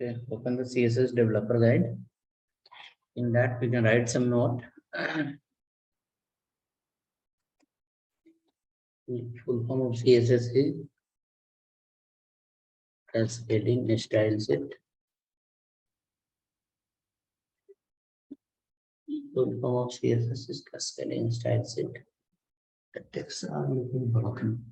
Okay, open the CSS developer guide. In that, we can write some note. Full form of CSS is cascading style set. Full form of CSS is cascading style set. The texts are looking broken.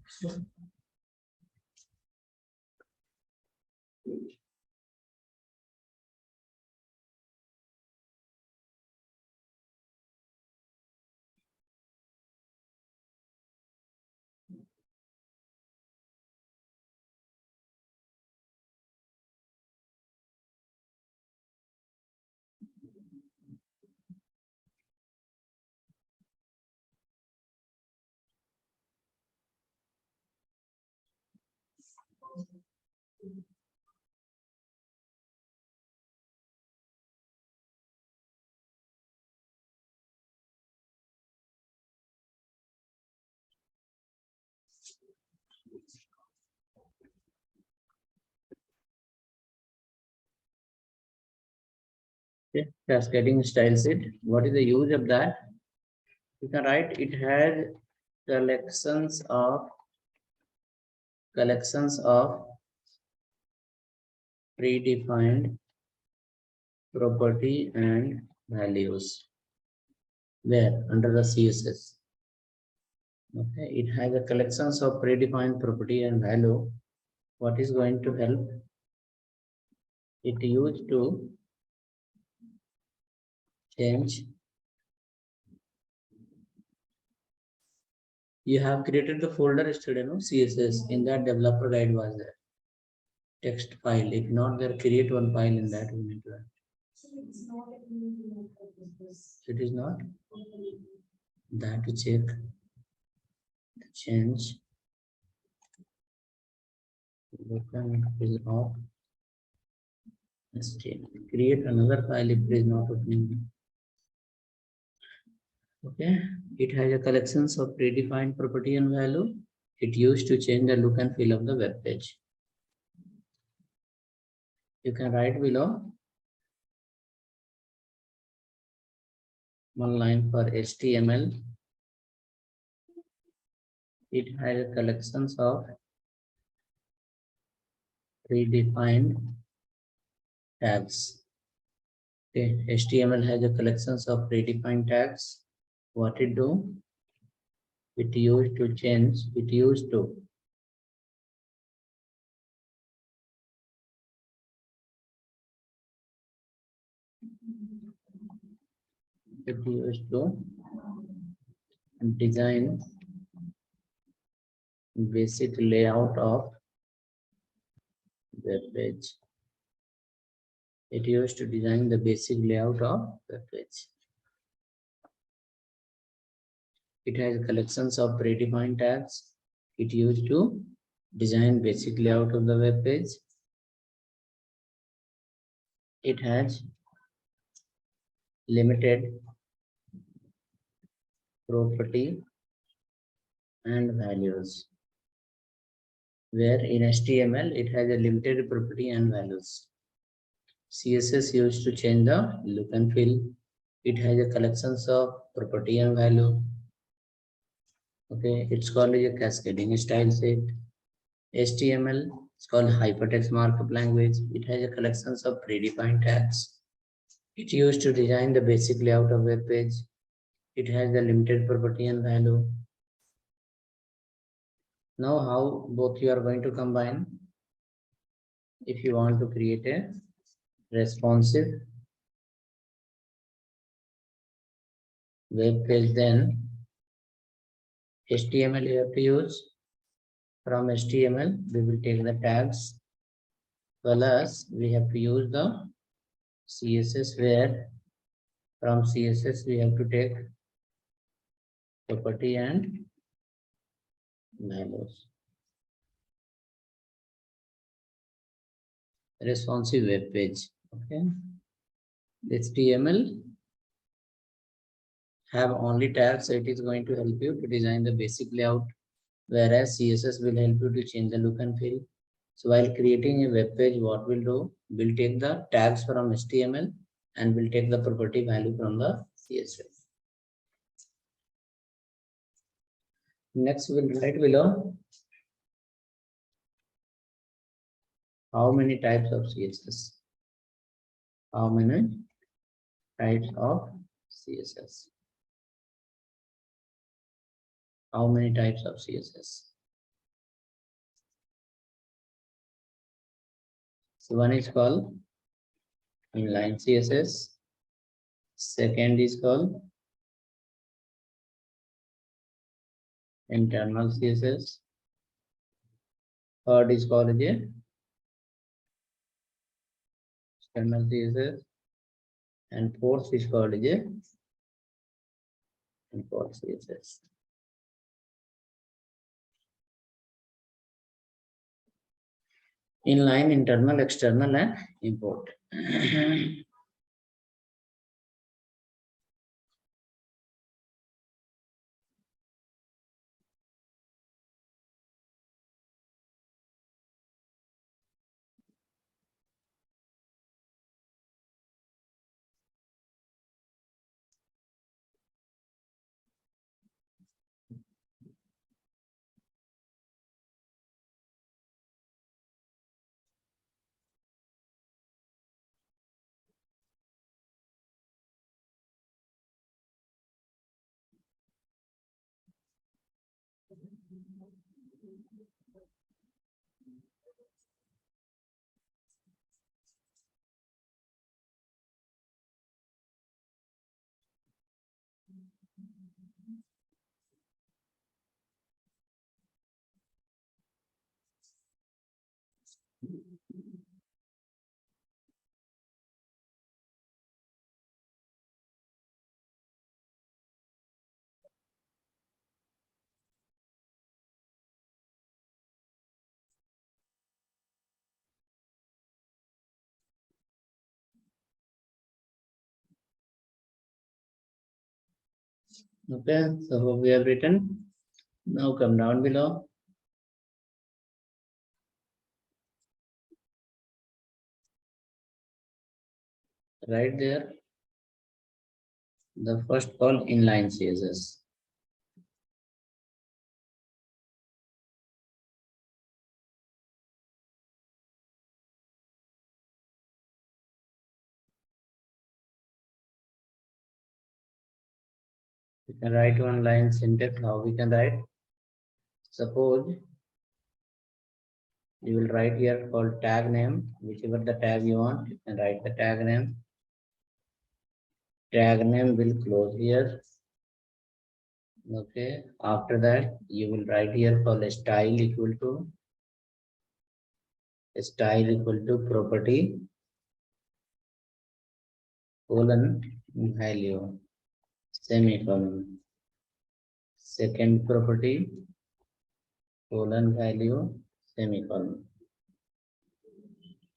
Okay, cascading style set. What is the use of that? You can write it has collections of predefined property and values. Where? Under the CSS. Okay, it has a collections of predefined property and value. What is going to help? It used to change. You have created the folder yesterday, no? CSS. In that developer guide was there. Text file. If not there, create one file in that. We need to add. It is not. That to check. Change. Is off. Create another file if it is not opening. Okay, it has a collections of predefined property and value. It used to change the look and feel of the web page. You can write below one line for HTML. It has a collections of predefined tags. Okay, HTML has a collections of predefined tags. What it do? It used to change. It used to design basic layout of web page. It used to design the basic layout of web page. It has collections of predefined tags. It used to design basic layout of the web page. It has limited property and values. Where in HTML, it has a limited property and values. CSS used to change the look and feel. It has a collections of property and value. Okay, it's called a cascading style set. HTML is called hypertext markup language. It has a collections of predefined tags. It used to design the basic layout of web page. It has the limited property and value. Now how both you are going to combine? If you want to create a responsive web page, then HTML you have to use. From HTML, we will take the tags, plus we have to use the CSS, where from CSS we have to take property and values. Responsive web page. Okay. HTML have only tags, so it is going to help you to design the basic layout, whereas CSS will help you to change the look and feel. So while creating a web page, what we'll do, we'll take the tags from HTML and we'll take the property value from the CSS. Next, we'll write below how many types of CSS. How many types of CSS? How many types of CSS? So one is called inline CSS. Second is called internal CSS. Third is called external CSS. And fourth is called import CSS. Inline, internal, external, and import. Okay, so we have written. Now come down below. Right there, the first called inline CSS. We can write one line syntax. How we can write? Suppose you will write here called tag name, whichever the tag you want, you can write the tag name. Tag name will close here. Okay, after that you will write here called style equal to property colon value semicolon. Second property colon value semicolon.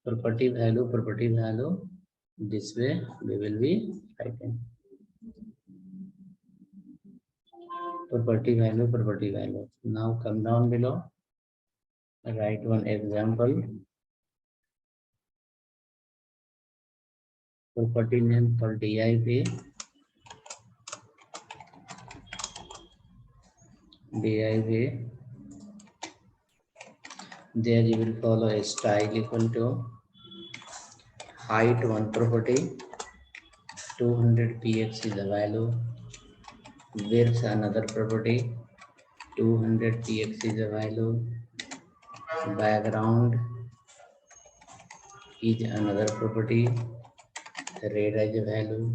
Property value. This way we will be writing property value. Now come down below. Write one example. Property name called div. There you will follow a style equal to height one property, 200 px is the value, width another property, 200 px is the value, background is another property, red is a value.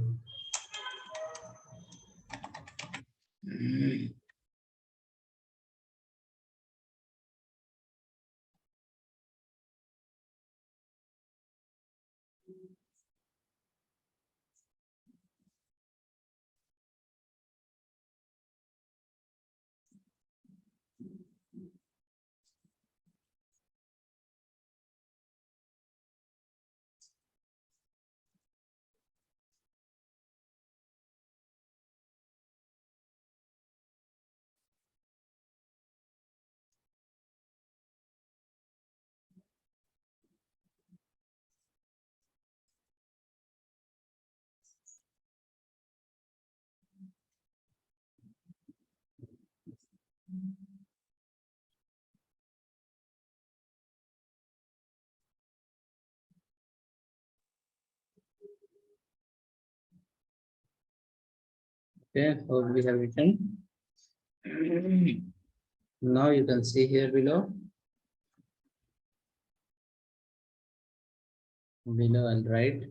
Okay, how we have written. Now you can see here below. Below I'll write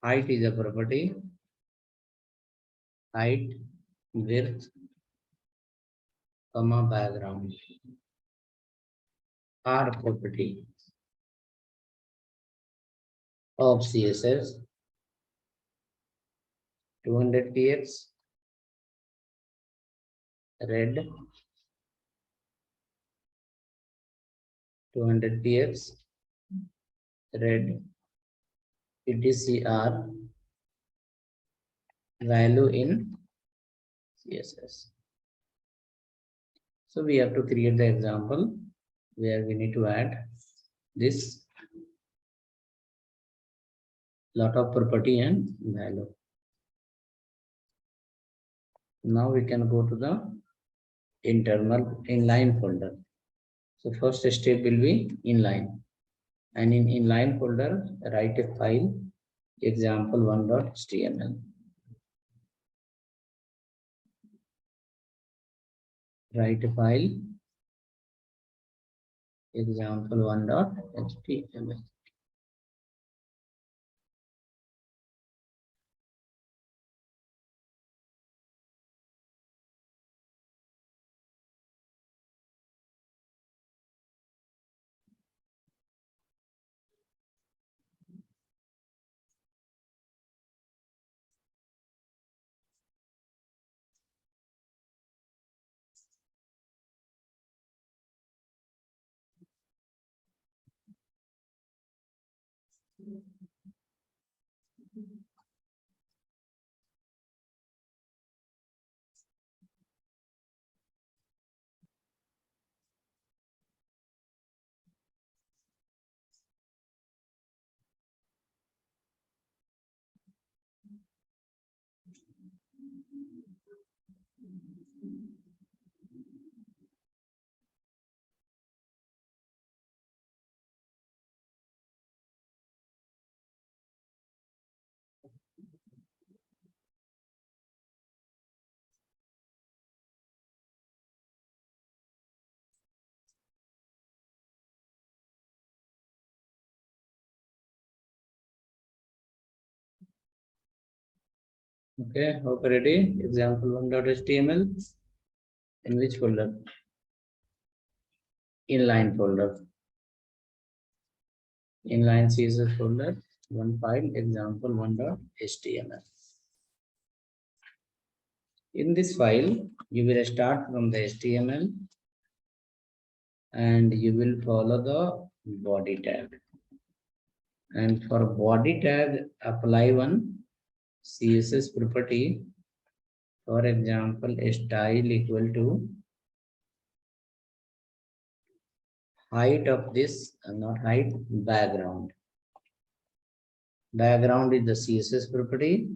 height is a property. Height, width, comma background are property of CSS 200px red 200px red etc value in CSS. So we have to create the example where we need to add this lot of property and value. Now we can go to the internal inline folder. So first step will be inline, and in inline folder write a file example1.html. Write a file example1.html. Okay, hope ready. Example1.html. In which folder? Inline folder. Inline CSS folder. One file example1.html. In this file, you will start from the HTML and you will follow the body tag. And for body tag, apply one CSS property. For example, a style equal to height of this, not height, background. Background is the CSS property.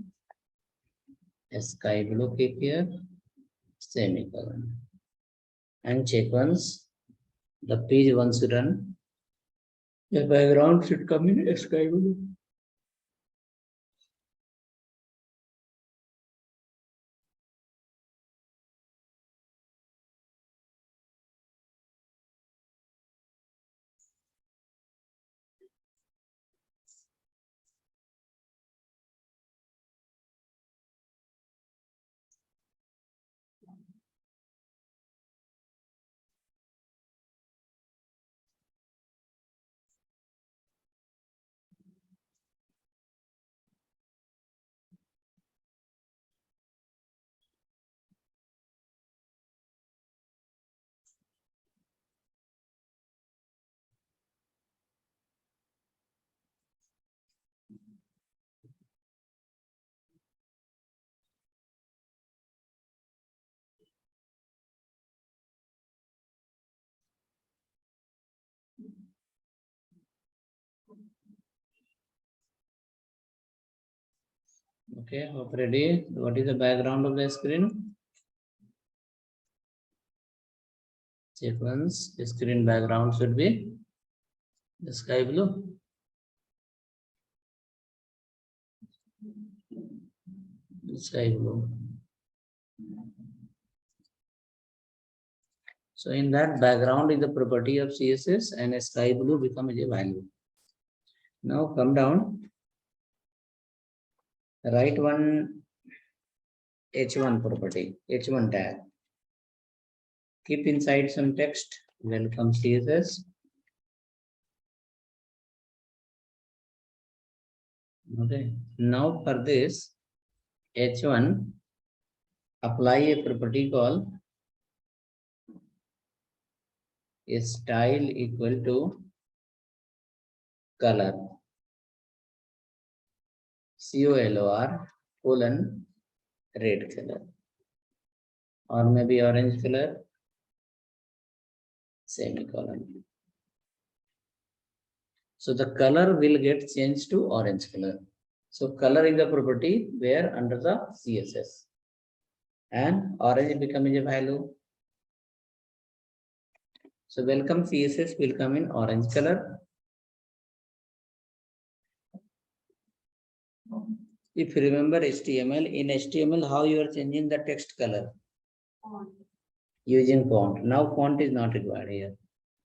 Sky blue keep here, semicolon. And check once the page once run, the background should come in sky blue. Okay, hope ready. What is the background of the screen? Check once. The screen background should be the sky blue. sky blue. So in that background is the property of CSS and a sky blue becomes a value. Now come down, write one H1 property, H1 tag. Keep inside some text, welcome CSS. Okay, now for this H1, apply a property called a style equal to color, COLOR, colon, red color, or maybe orange color, semicolon. So the color will get changed to orange color. So color is the property where under the CSS. And orange becoming a value. So welcome CSS will come in orange color. If you remember HTML, in HTML, how you are changing the text color? Using font. Now font is not required here.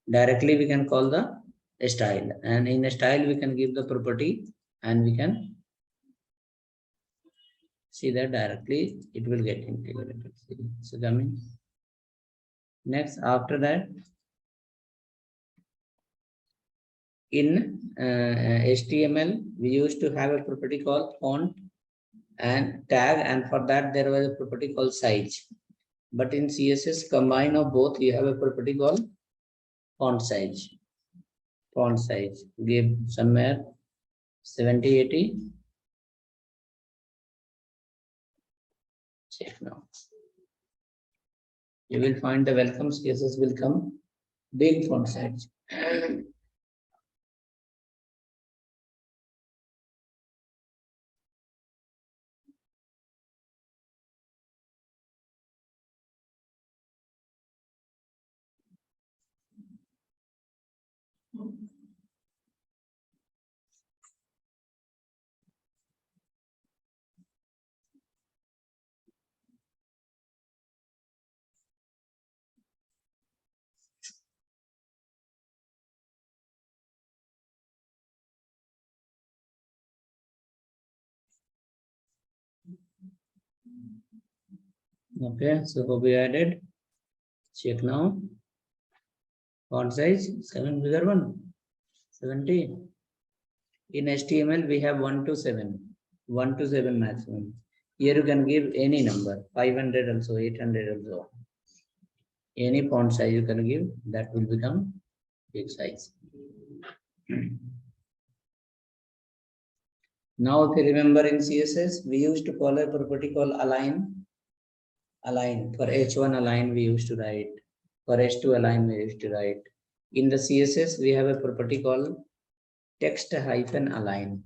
Directly we can call the style. And in a style we can give the property and we can see that directly it will get integrated. So coming. Next, after that, in HTML, we used to have a property called font and tag, and for that there was a property called size. But in CSS, combine of both, you have a property called font size. Font size, give somewhere 70, 80. Check now. You will find the welcome CSS will come big font size. Okay, so hope we added. Check now. Font size 7 bigger one 70. In HTML we have 1 to 7. 1 to 7 maximum. Here you can give any number, 500 also, 800 also. Any font size you can give, that will become big size. Now if you remember in CSS, we used to follow a property called align. Align. For H1 align we used to write. For H2 align we used to write. In the CSS we have a property called text hyphen align.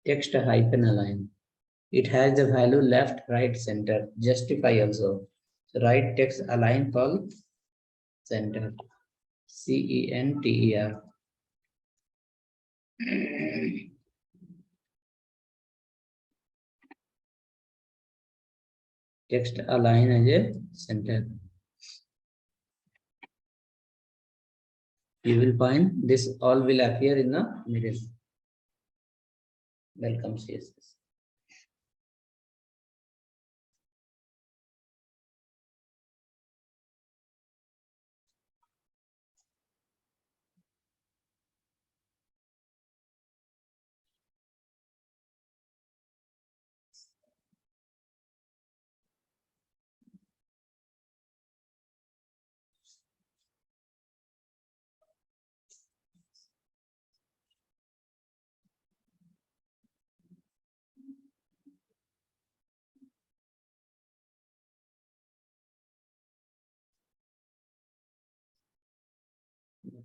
Text hyphen align. It has the value left, right, center. Justify also. So write text align called center. CENTER. Text align as a center. You will find this all will appear in the middle. Welcome CSS.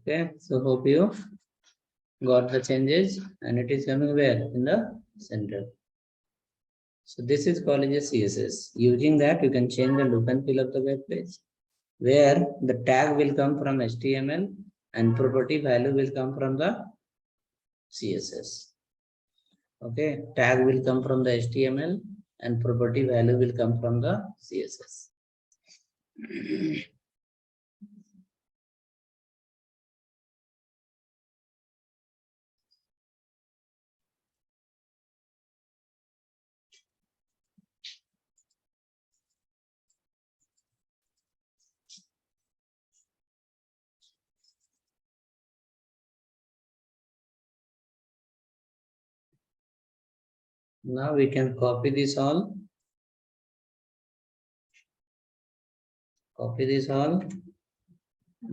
Okay, so hope you got the changes and it is coming where? In the center. So this is called as CSS. Using that, you can change the look and feel of the web page, where the tag will come from HTML and property value will come from the CSS. Okay, tag will come from the HTML and property value will come from the CSS. Now we can copy this all. Copy this all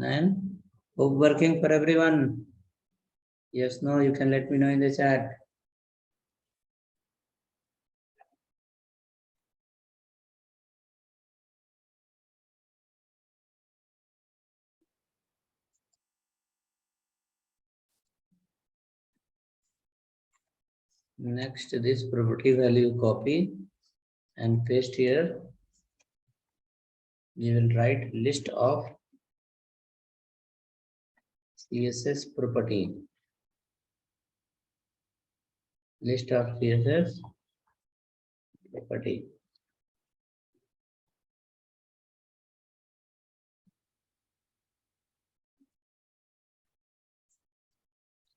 and hope working for everyone. Yes, no, you can let me know in the chat. Next, this property value copy and paste here. You will write list of CSS property. List of CSS property.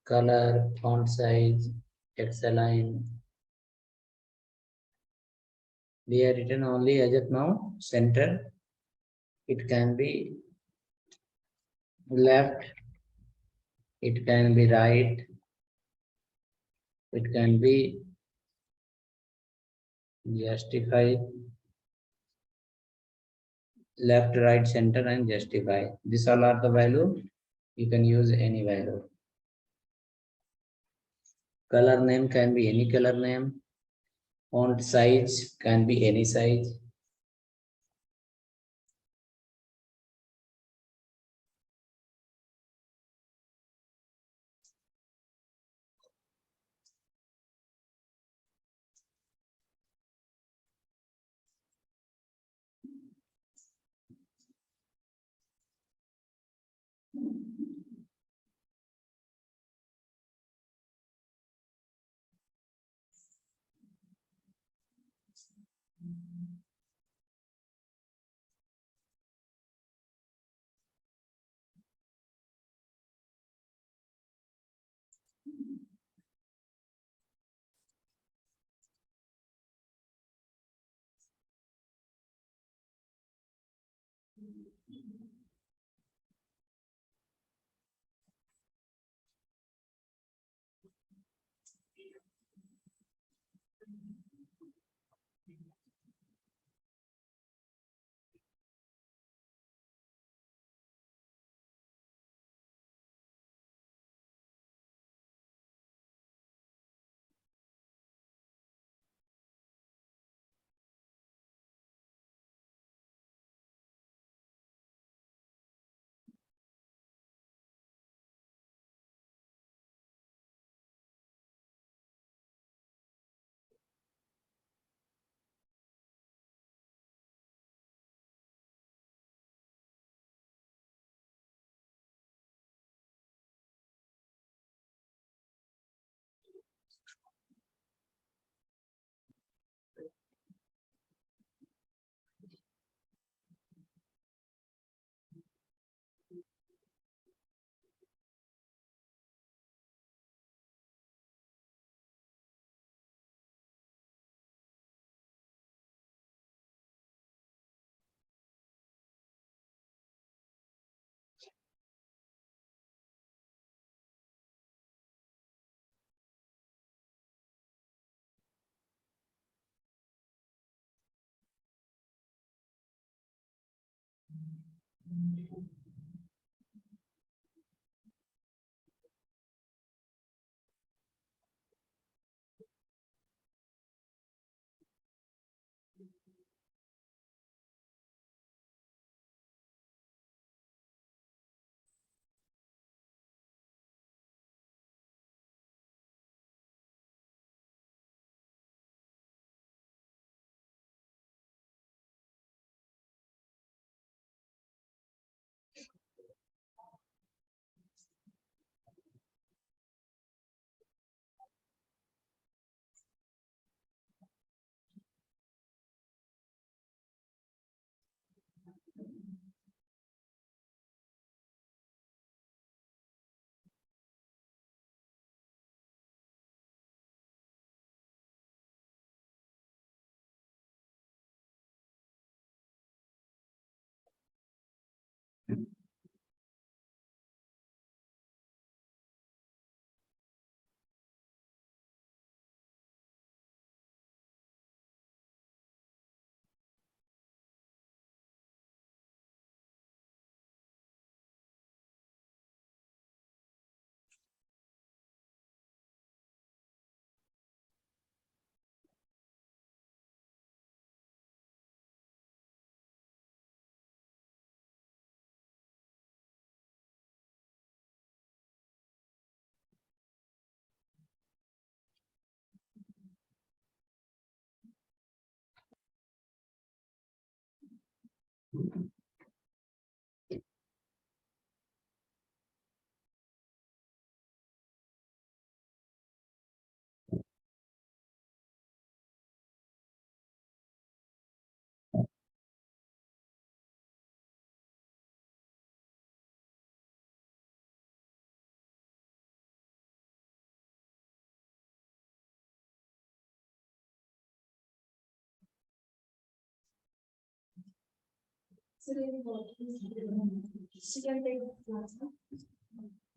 Color, font size, text align. We are written only as of now center. It can be left, it can be right, it can be justify, left, right, center, and justify. These all are the value. You can use any value. Color name can be any color name. Font size can be any size.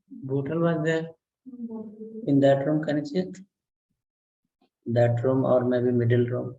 Bootle was there in that room, can you see it? That room or maybe middle room.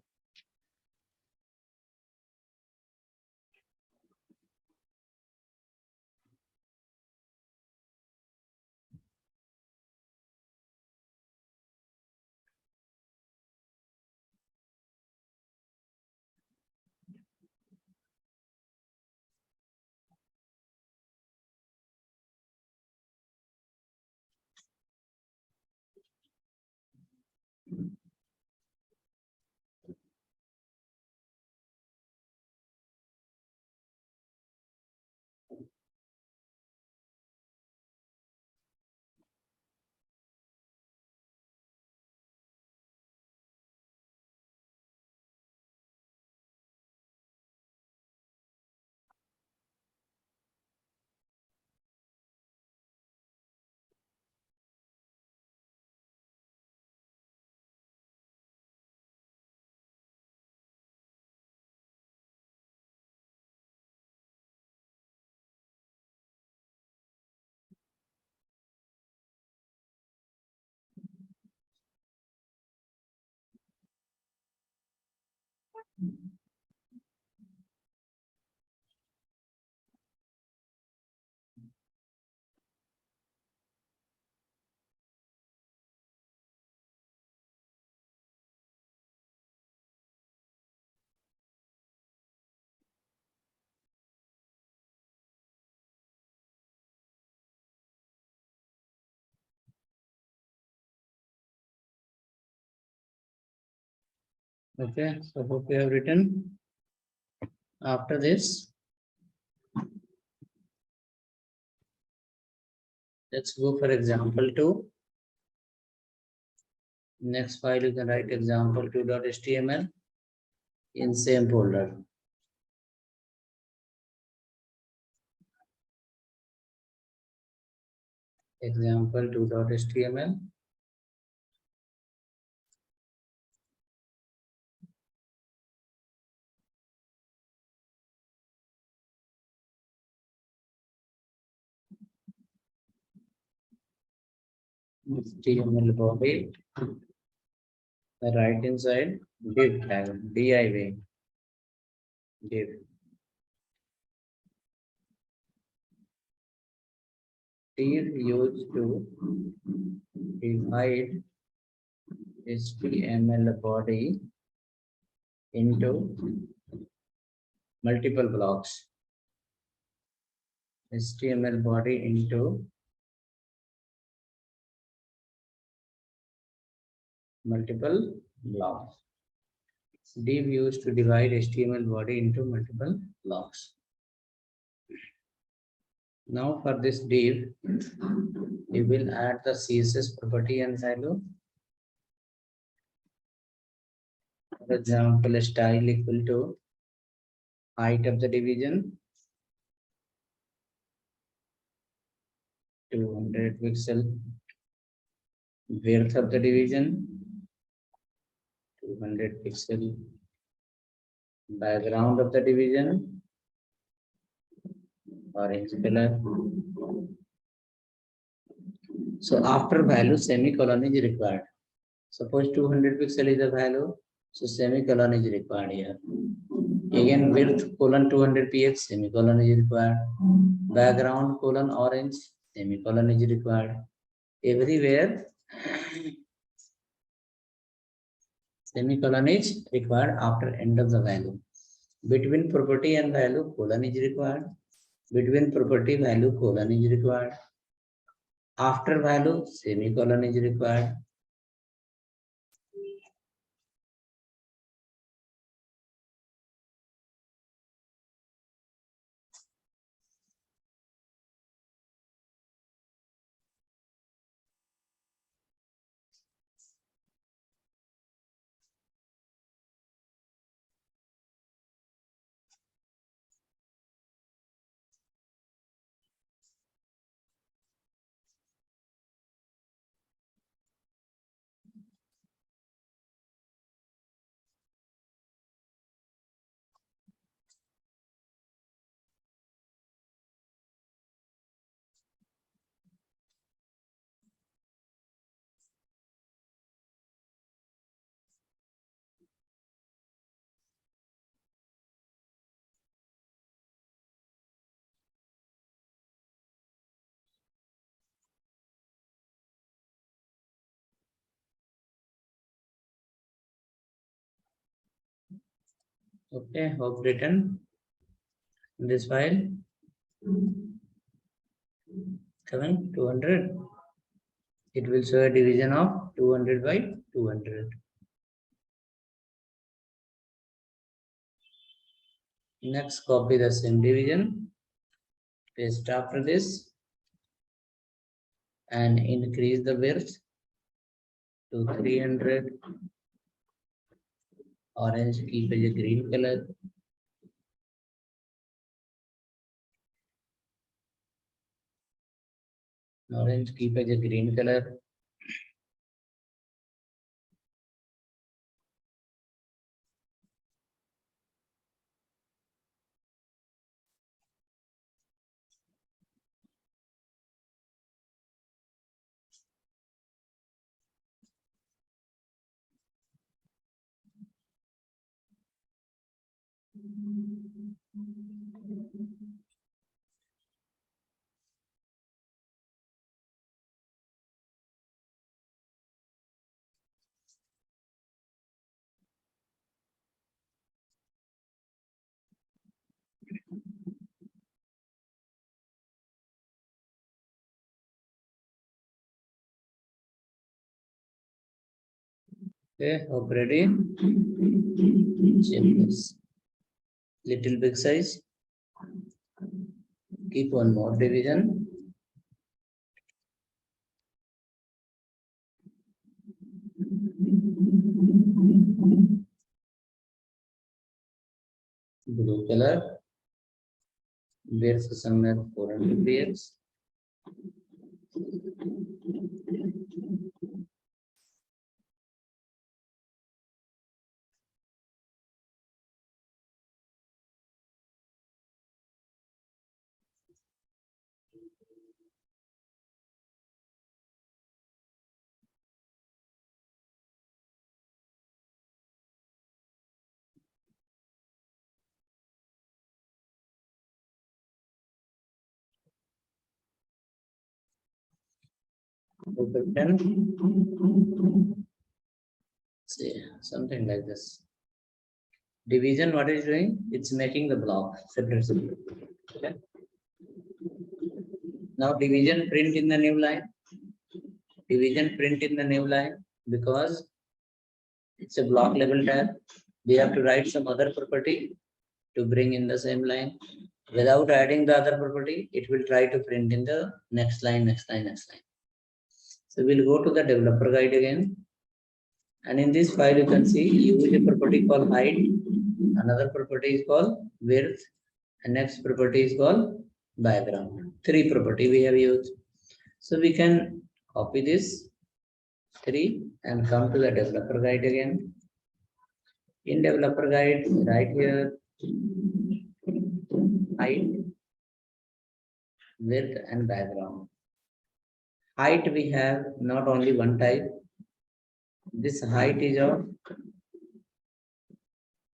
Okay, so hope you have written. After this, let's go for example 2. Next file you can write example2.html in same folder. Example2.html. HTML body. The right inside div tag, div, div. Div used to divide HTML body into multiple blocks. HTML body into multiple blocks. Div used to divide HTML body into multiple blocks. Now for this div, we will add the CSS property and value. For example, style equal to height of the division, 200 pixel, width of the division, 200 pixel, background of the division, orange color. So after value, semicolon is required. Suppose 200 pixel is the value, so semicolon is required here. Again, width colon 200 px, semicolon is required. Background colon orange, semicolon is required. Everywhere, semicolon is required after end of the value. Between property and value, colon is required. Between property value, colon is required. After value, semicolon is required. Okay, hope written in this file. 200. It will show a division of 200 by 200. Next, copy the same division, paste after this, and increase the width to 300. Orange keep as a green color. Orange keep as a green color. Okay, hope ready. Change this. Little big size. Keep one more division. Blue color. Width somewhere 400 px. Over 10. See, something like this. Division, what is doing? It's making the block separate. Okay. Now division print in the new line. Division print in the new line because it's a block level tag. We have to write some other property to bring in the same line. Without adding the other property, it will try to print in the next line, next line, next line. So we'll go to the developer guide again. And in this file, you can see use a property called height. Another property is called width. And next property is called background. 3 property we have used. So we can copy this 3 and come to the developer guide again. In developer guide, right here, height width and background. Height, we have not only one type. This height is of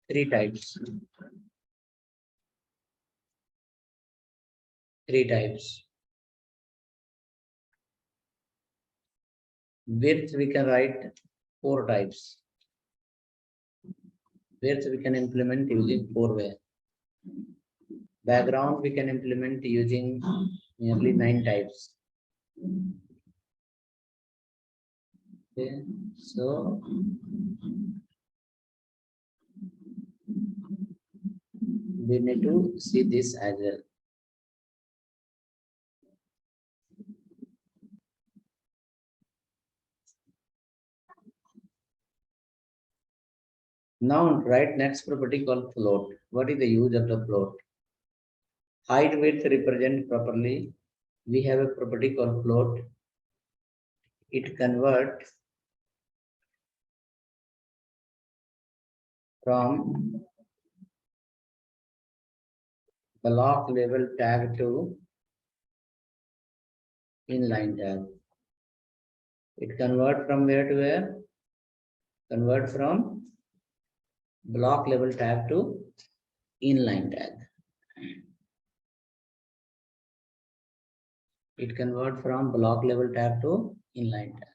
three types. Three types. Width, we can write four types. Width we can implement using four ways. Background we can implement using nearly 9 types. Okay, so we need to see this as well. Now write next property called float. What is the use of the float? Height width represent properly. We have a property called float. It converts from block level tag to inline tag. It convert from where to where? Convert from block level tag to inline tag. It convert from block level tag to inline tag.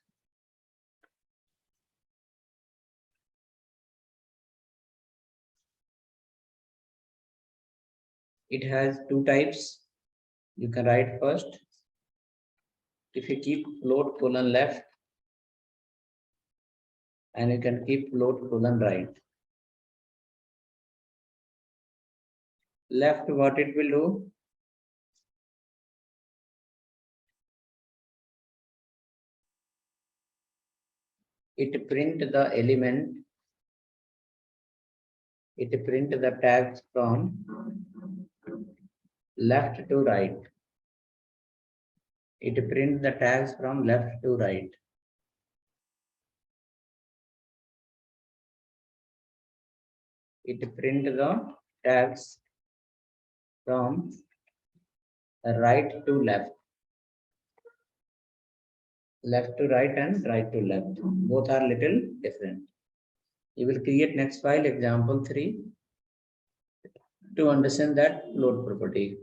It has two types. You can write first. If you keep float colon left, and you can keep float colon right. Left, what it will do? It print the element. It print the tags from left to right. It print the tags from left to right. It print the tags from right to left. Left to right and right to left. Both are little different. You will create next file example 3 to understand that float property.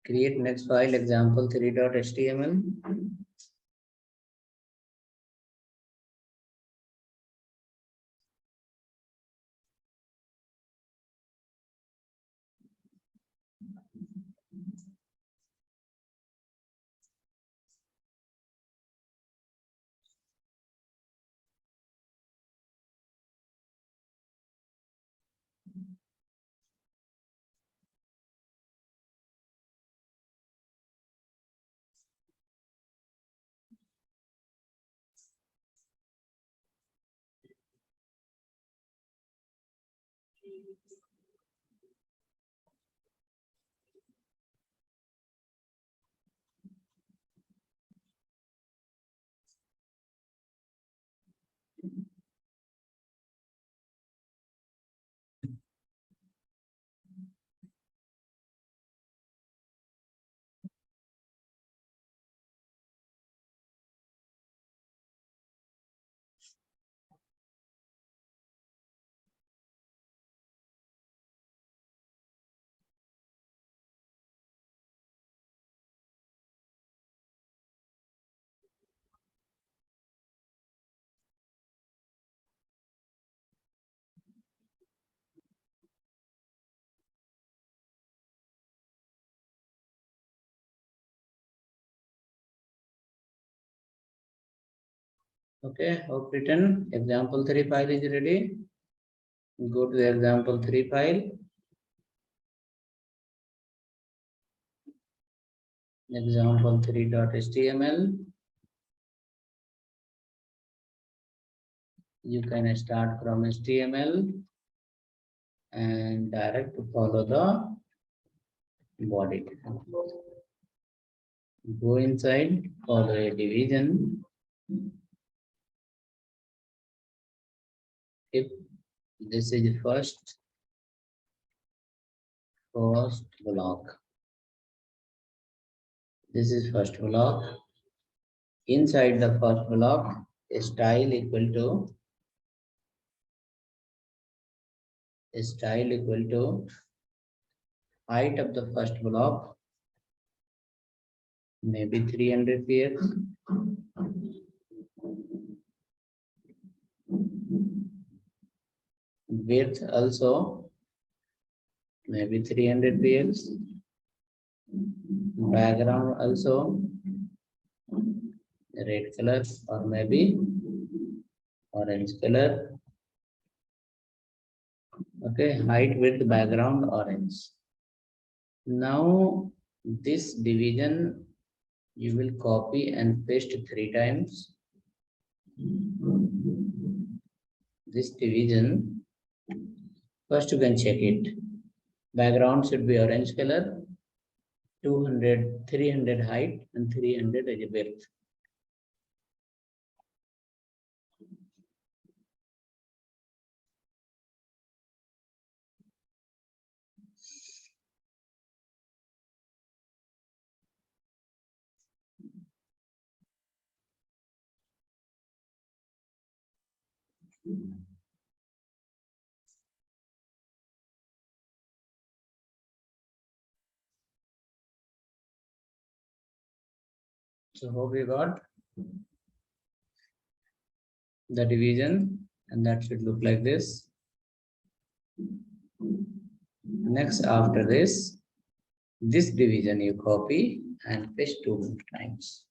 Create next file example 3.html. Okay, hope written. Example 3 file is ready. Go to the example 3 file. Example 3.html. You can start from HTML and direct to follow the body. Go inside, follow a division. If This is the first block. This is first block. Inside the first block, style equal to height of the first block, maybe 300 px. Width also maybe 300 px. Background also red color or maybe orange color. Okay, height, width, background orange. Now this division you will copy and paste 3 times. This division, first you can check it. Background should be orange color, 200, 300 height and 300 as a width. So hope you got the division, and that should look like this. Next, after this division you copy and paste 2 more times.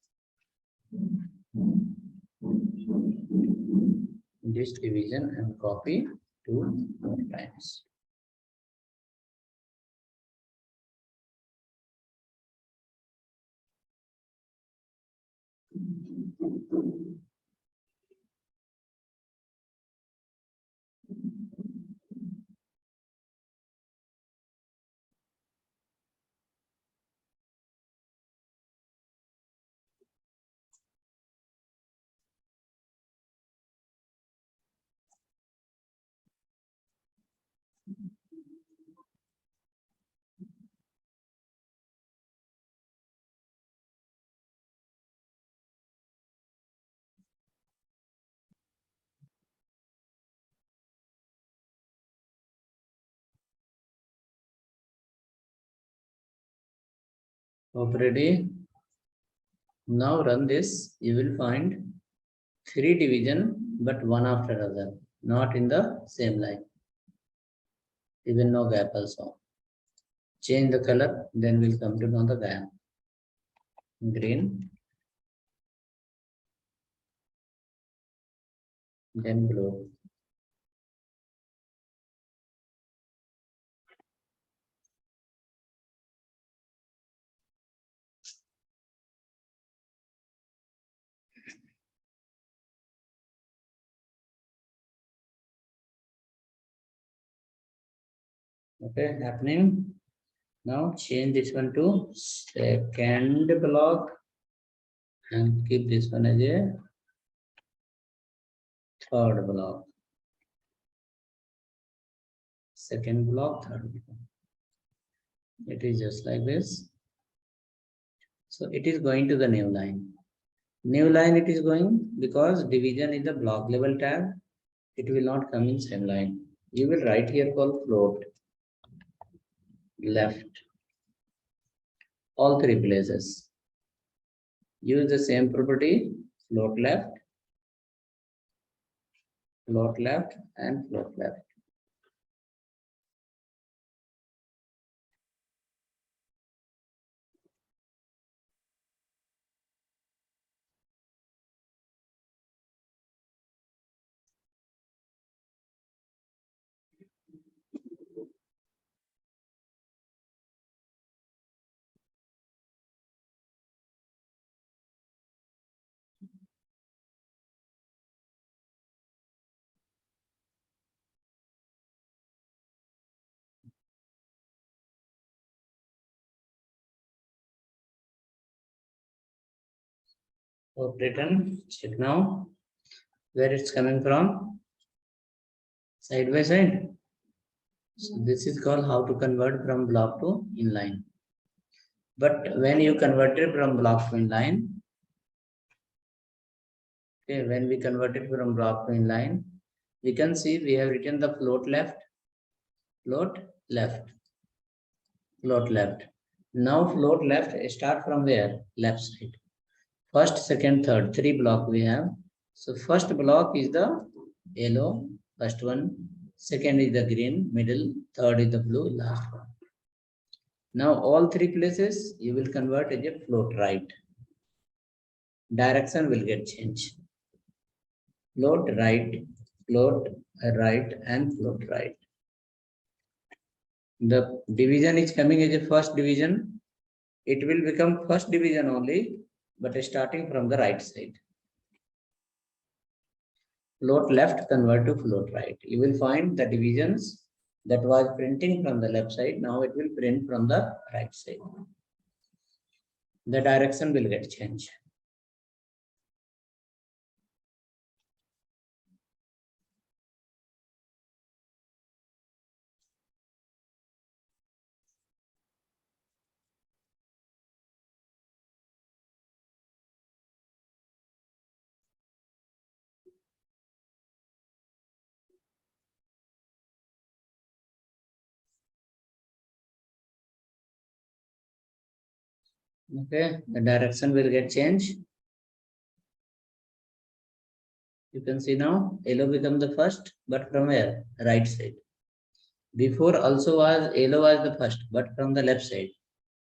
This division and copy 2 more times. Hope ready? Now run this, you will find 3 division, but one after other, not in the same line. Even no gap also. Change the color, then we'll come to know the gap. Green, then blue. Okay, happening. Now change this one to second block and keep this one as a third block. Second block, third block. It is just like this. So it is going to the new line. New line it is going because division is the block level tab. It will not come in same line. You will write here called float left. All 3 places. Use the same property, float left, and float left. So written, check now where it's coming from. side by side. So this is called how to convert from block to inline. But when you convert it from block to inline, okay, when we convert it from block to inline, we can see we have written the float left, float left, float left. Now float left start from where? Left side. First, second, third, three block we have. So first block is the yellow, first one. Second is the green, middle. Third is the blue, last one. Now all three places you will convert as a float right. Direction will get changed. Float right, and float right. The division is coming as a first division. It will become first division only, but starting from the right side. Float left convert to float right. You will find the divisions that was printing from the left side. Now it will print from the right side. The direction will get changed. Okay, the direction will get changed. You can see now yellow become the first, but from where? Right side. Before also was yellow was the first, but from the left side.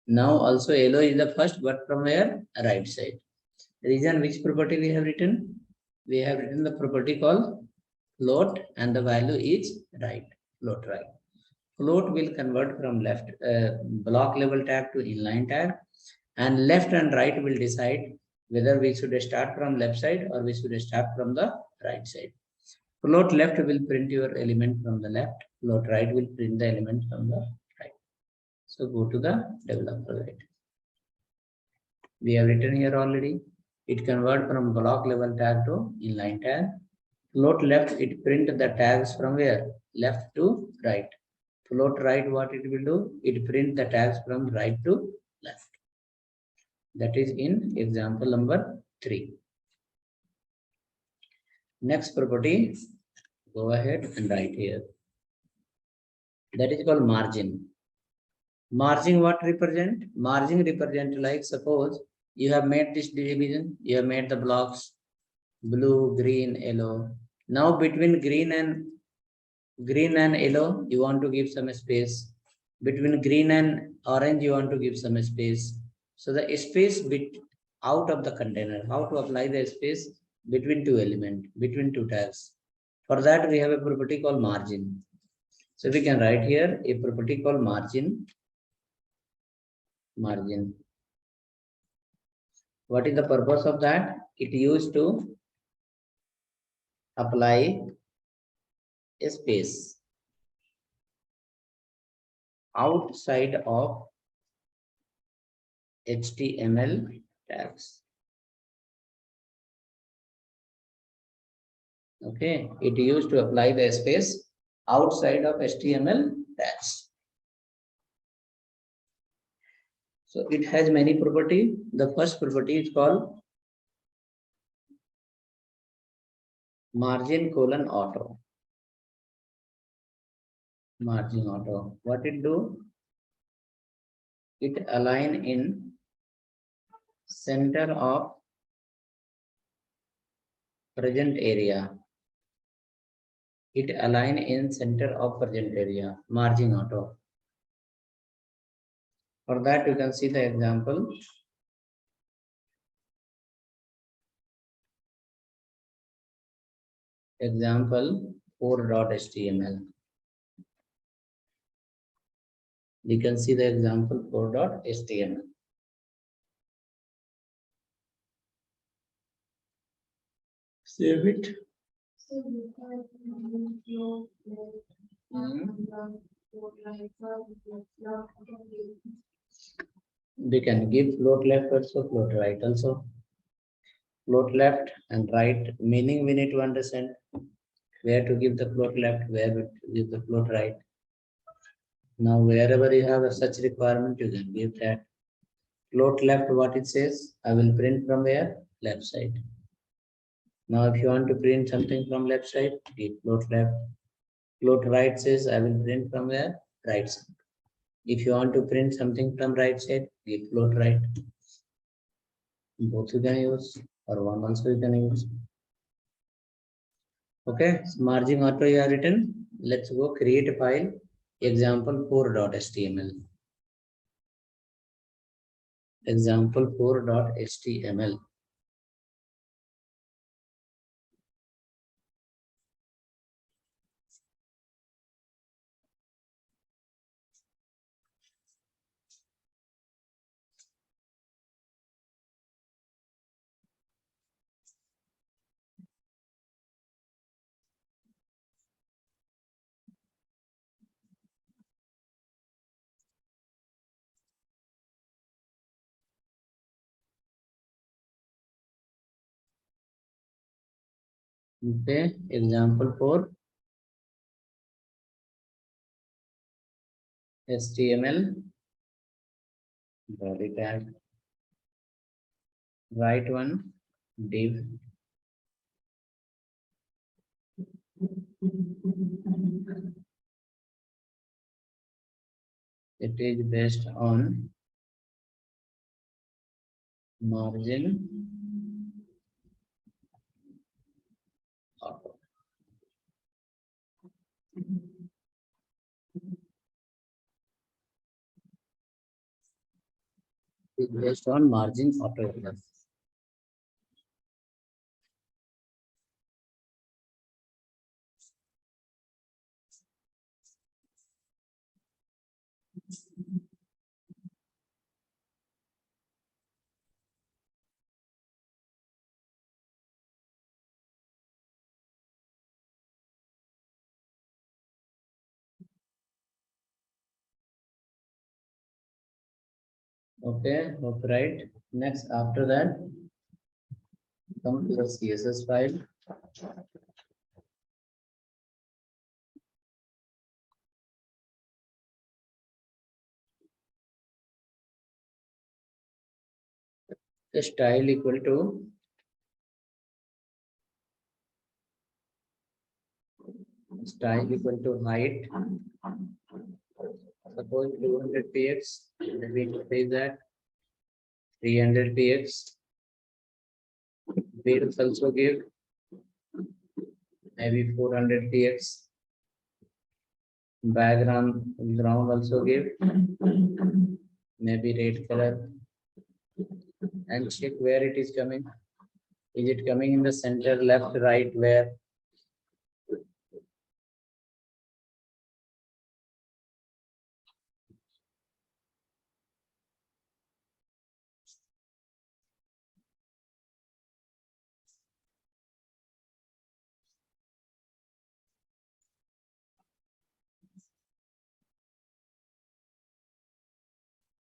Now also yellow is the first, but from where? Right side. Reason which property we have written? We have written the property called float and the value is right. Float right. Float will convert from left block level tag to inline tag, and left and right will decide whether we should start from left side or we should start from the right side. Float left will print your element from the left. Float right will print the element from the right. So go to the developer right. We have written here already. It convert from block level tag to inline tag. Float left, it print the tags from where? Left to right. Float right, what it will do? It print the tags from right to left. That is in example number 3. Next property, go ahead and write here. That is called margin. Margin what represent? Margin represent like suppose you have made this division, you have made the blocks blue, green, yellow. Now between green and yellow, you want to give some space. Between green and orange, you want to give some space. So the space bit out of the container, how to apply the space between two elements, between two tags. For that, we have a property called margin. So we can write here a property called margin. Margin. What is the purpose of that? It used to apply a space outside of HTML tags. Okay, it used to apply the space outside of HTML tags. So it has many properties. The first property is called margin colon auto. Margin auto. What it do? It align in center of present area. It align in center of present area. Margin auto. For that, you can see the example. Example 4.html. You can see the example 4.html. Save it. We can give float left also, float right also. Float left and right meaning we need to understand. where to give the float left, where to give the float right. Now, wherever you have a such requirement, you can give that. Float left, what it says, I will print from where? Left side. Now, if you want to print something from left side, give float left. Float right says, I will print from where? Right side. If you want to print something from right side, give float right. Both you can use, or one also you can use. Okay, so margin auto you have written. Let's go create a file, example4.html. Example4.html. Okay, example for HTML, body tag, right one, div. It is based on margin auto. It is based on margin auto. Okay, hope right. Next, after that, come to the CSS file. The style equal to height. Suppose 200 px, we say that 300 px. Width also give maybe 400 px. Ground also give maybe red color, and check where it is coming. Is it coming in the center, left, right, where?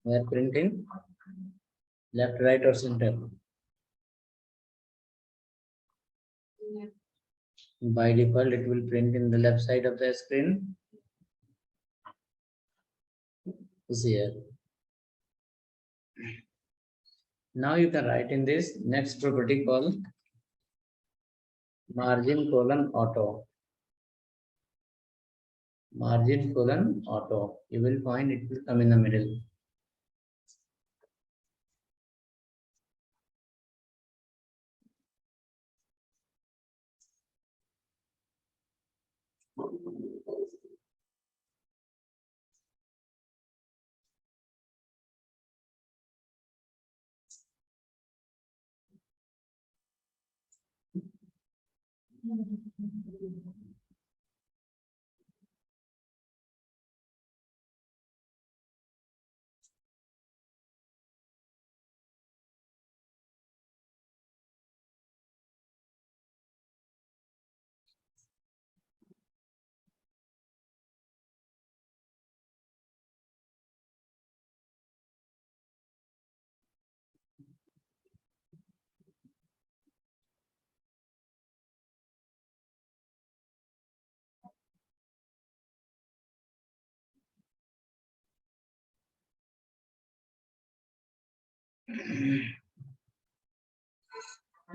Where printing? Left, right, or center? By default, it will print in the left side of the screen. Is here. Now you can write in this next property called margin colon auto. Margin colon auto. You will find it will come in the middle.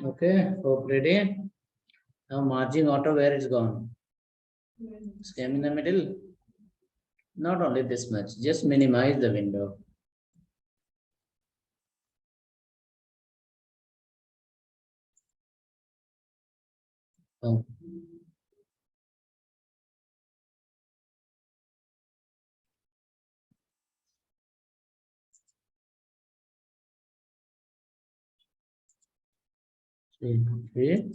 Okay, hope ready. Now margin auto, where it's gone? Same in the middle. Not only this much, just minimize the window. Oh. See,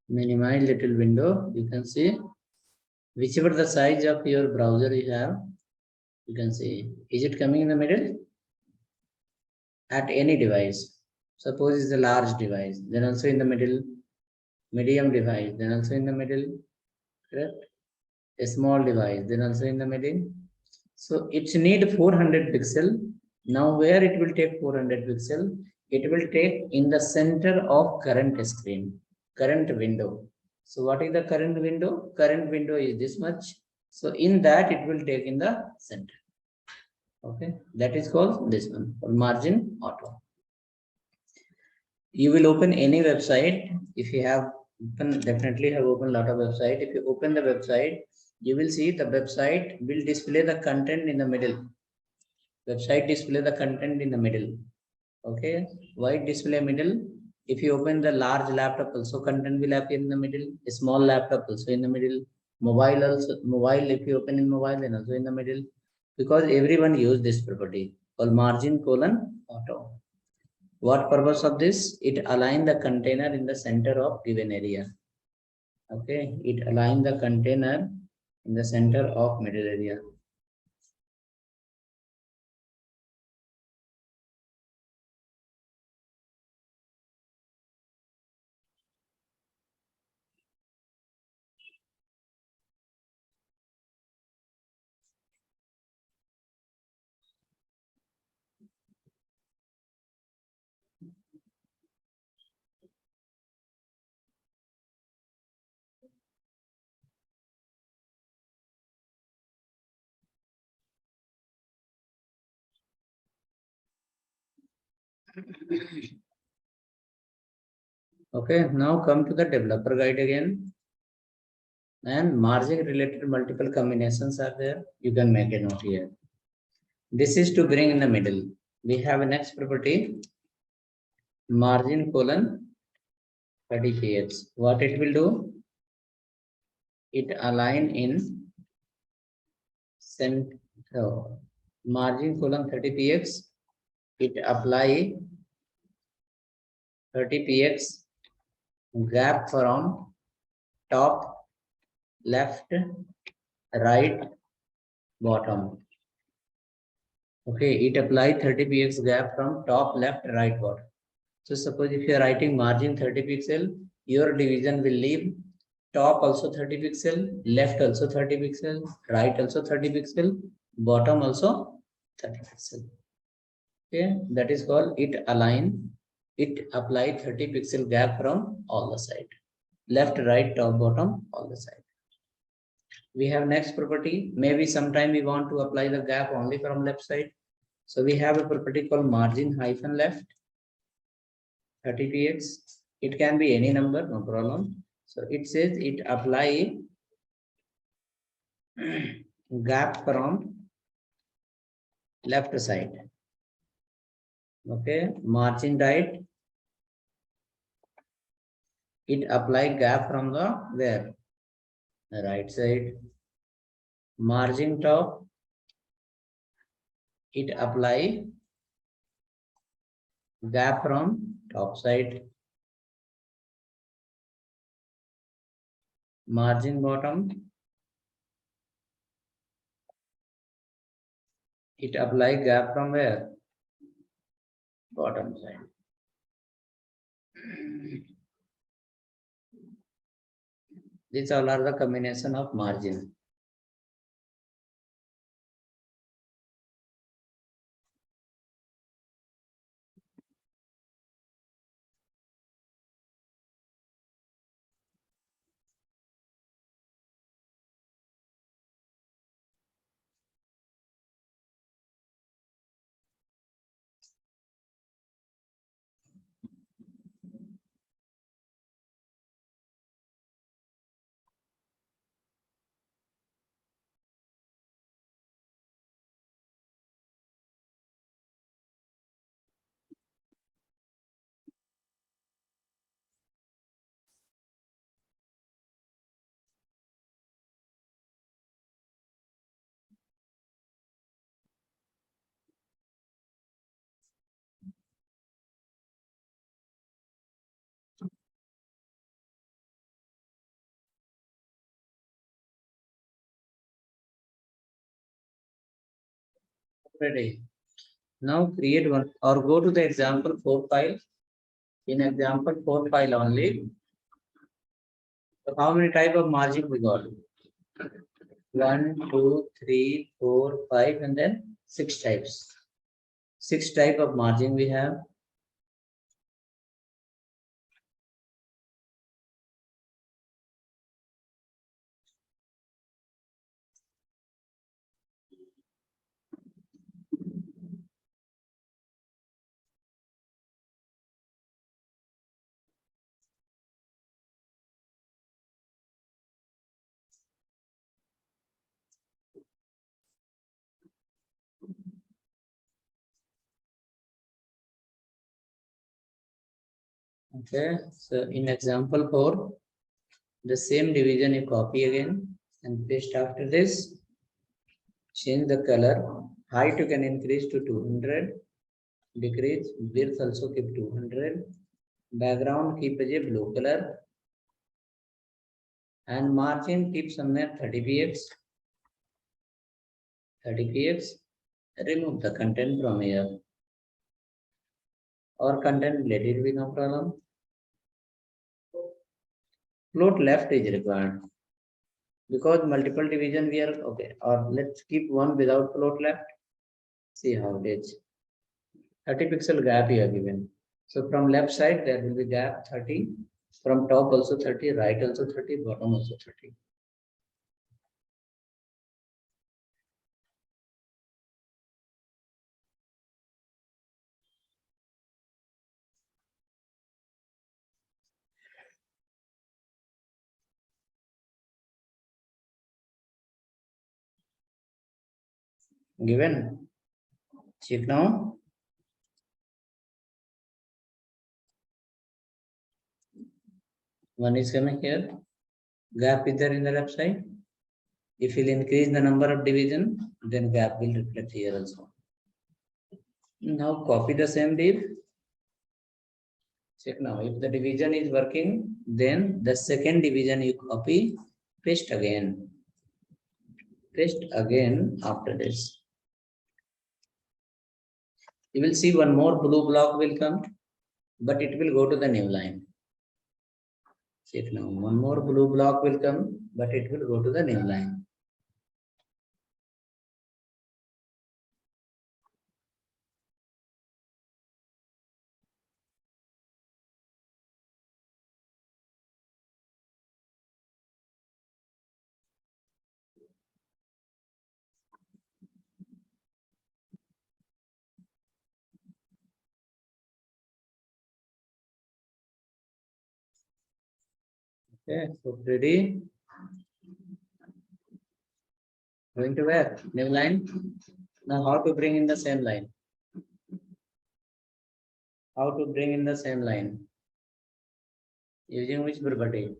minimize little window. You can see whichever the size of your browser you have, you can see. Is it coming in the middle? At any device. Suppose it's a large device, then also in the middle, medium device, then also in the middle, correct? A small device, then also in the middle. So it's need 400 pixel. Now where it will take 400 pixel? It will take in the center of current screen, current window. So what is the current window? Current window is this much. So in that it will take in the center. Okay, that is called this one, margin auto. You will open any website. If you have definitely have opened a lot of website. If you open the website, you will see the website will display the content in the middle. Website display the content in the middle. Okay, why display middle? If you open the large laptop, also content will appear in the middle. A small laptop also in the middle. Mobile also, mobile if you open in mobile, then also in the middle. Because everyone use this property called margin colon auto. What purpose of this? It align the container in the center of given area. Okay, it align the container in the center of middle area. Okay, now come to the developer guide again. And margin related multiple combinations are there. You can make a note here. This is to bring in the middle. We have a next property, margin colon 30px. What it will do? It align in center. Margin colon 30px. It apply 30px gap from top, left, right, bottom. Okay, it apply 30px gap from top, left, right, bottom. So suppose if you are writing margin 30 pixel, your division will leave top also 30 pixel, left also 30 pixel, right also 30 pixel, bottom also 30 pixel. Okay, that is called it align. It apply 30 pixel gap from all the side. Left, right, top, bottom, all the side. We have next property. Maybe sometime we want to apply the gap only from left side. So we have a property called margin hyphen left 30px. It can be any number, no problem. So it says it apply gap from left side. Okay, margin right. It apply gap from the where? The right side. Margin top. It apply gap from top side. Margin bottom. It apply gap from where? Bottom side. These all are the combination of margin. Ready. Now create one or go to the example 4 file. In example 4 file only, so how many type of margin we got? 1, 2, 3, 4, 5, and then 6 types. 6 type of margin we have. Okay, so in example 4, the same division you copy again and paste after this. Change the color. Height you can increase to 200. Decrease. Width also keep 200. Background keep as a blue color. And margin keep somewhere 30 px. 30 px. Remove the content from here. Or content let it be no problem. Float left is required. Because multiple division we are okay. Or let's keep one without float left. See how it is. 30 pixel gap you are given. So from left side there will be gap 30. From top also 30, right also 30, bottom also 30. Given. Check now. One is coming here. Gap is there in the left side. If you increase the number of division, then gap will reflect here also. Now copy the same div. Check now. If the division is working, then the second division you copy, paste again. Paste again after this. You will see one more blue block will come, but it will go to the new line. Check now. One more blue block will come, but it will go to the new line. Okay, so ready? Going to where? New line. Now how to bring in the same line? How to bring in the same line? Using which property?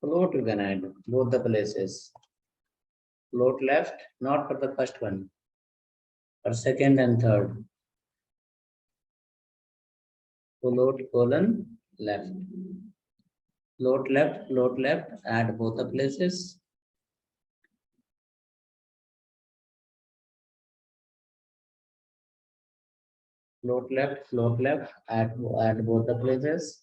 Float you can add both the places. Float left, not for the first one, for second and third. Float colon left. Float left, add both the places. Float left, add both the places.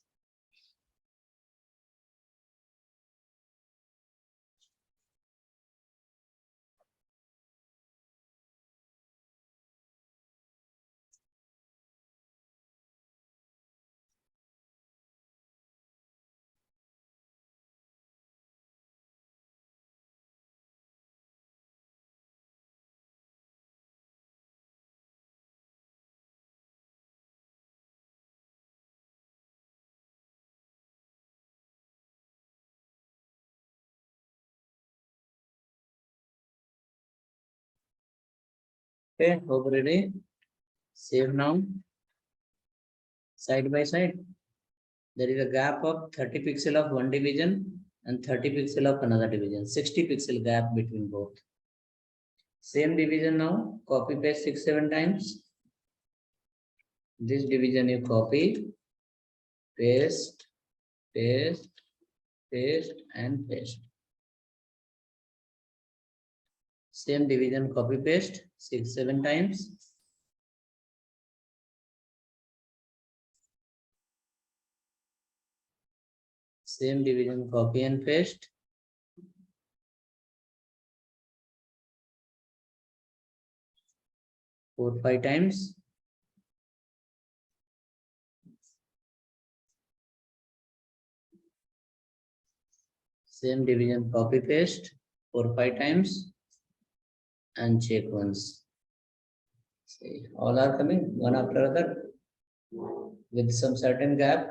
Okay, hope ready. Save now. Side by side. There is a gap of 30 pixel of one division and 30 pixel of another division. 60 pixel gap between both. Same division now. Copy paste 6-7 times. This division you copy, paste, paste, paste, and paste. Same division, copy paste 6-7 times. Same division, copy and paste. Four, 5 times. Same division, copy paste 4-5 times and check once. See, all are coming one after other with some certain gap.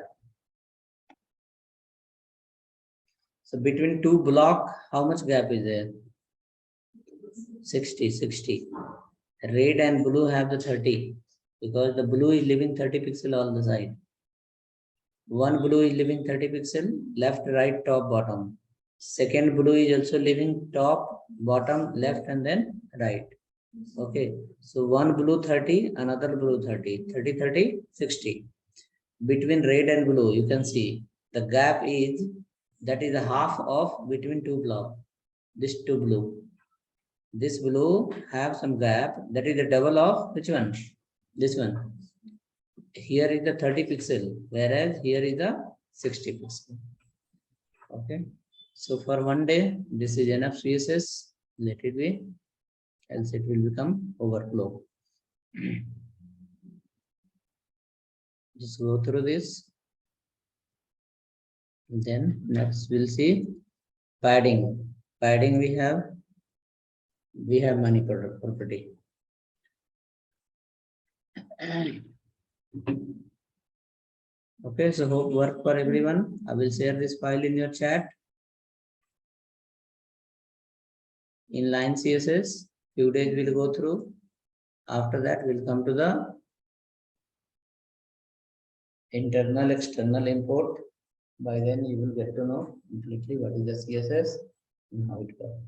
So between two block, how much gap is there? 60. Red and blue have the 30 because the blue is leaving 30 pixel on the side. One blue is leaving 30 pixel, left, right, top, bottom. Second blue is also leaving top, bottom, left, and then right. Okay, so one blue 30, another blue 30, 30, 60. Between red and blue, you can see the gap is, that is a half of between two block. This two blue. This blue have some gap, that is the double of which one? This one. Here is the 30 pixel, whereas here is the 60 pixel. Okay. So for one day, this is enough CSS. Let it be, else it will become overflow. Just go through this. Then next we'll see padding. Padding we have money property. Okay, so hope work for everyone. I will share this file in your chat. Inline CSS, few days we'll go through. After that, we'll come to the internal, external import. By then, you will get to know completely what is the CSS and how it works.